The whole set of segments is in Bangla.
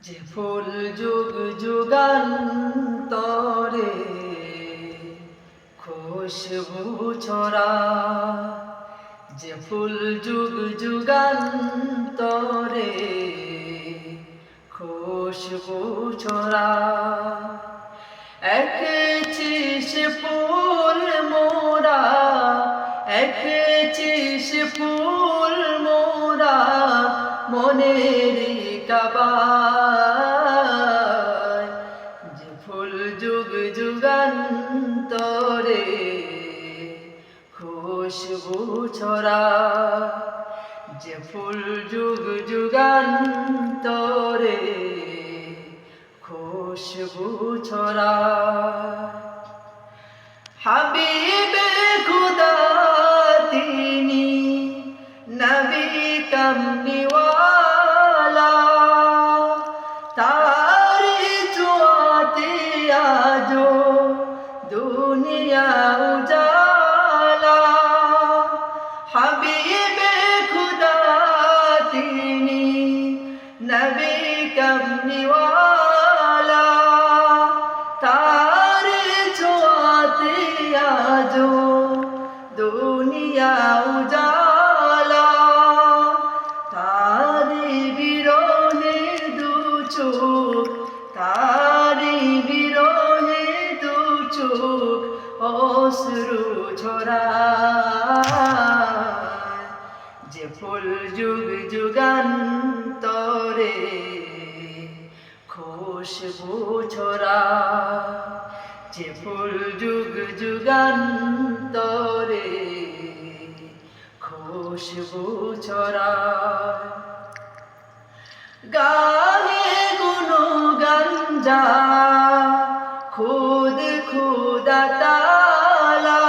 যে ফুল যুগ যুগান্তরে খুশবু ছড়া, যে ফুল যুগ যুগান্তরে খুশবু ছড়া। একেছিস ফুল মোরা, একেছিস ফুল মোরা মনের কাবায়। যে ফুল যুগ যুগান্তরে খুশবু ছড়া, যে ফুল যুগ যুগান্তরে খুশবু ছড়া। হাবিবে খুদা তিনি নবী কামলিওয়ালা, তারি ছোঁয়াতে আজো দুনিয়া উজালা। হাবিবে খুদা তিনি নবী কামলিওয়ালা, তারি ছোঁয়াতে আজো দুনিয়া উজালা। তারি বিরহে দু চোখ, তারি বিরহে দু চোখ অশ্রু ঝরায়। যে ফুল যুগ যুগান্তরে খুশবু ছড়া, যে ফুল যুগ যুগান্তরে খুশবু ছড়া। গায়ে গুণগান যা খুদ খুদা তালা,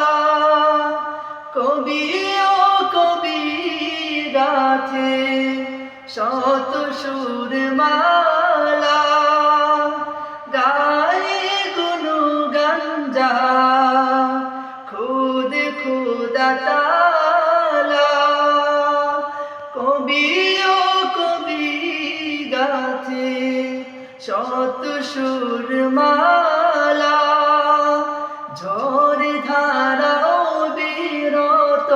কবি ও কবি গাছে শত সুর মালা। গায়ে গুণগান যা খুদ খুদা তালা, কবি ও কবি গাছে শত সুর মালা। ঝরে ধারাও বিরত,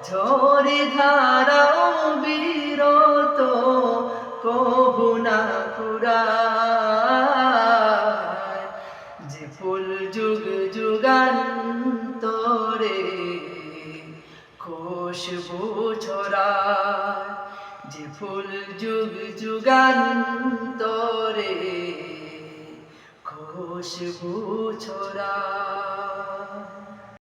ঝরে ধারাও বিরত কবু না ফুরায়। যে ফুল যুগ যুগান্তরে খুশবু ছড়ায়, যে ফুল যুগ যুগান্তরে খুশবু ছড়ায়।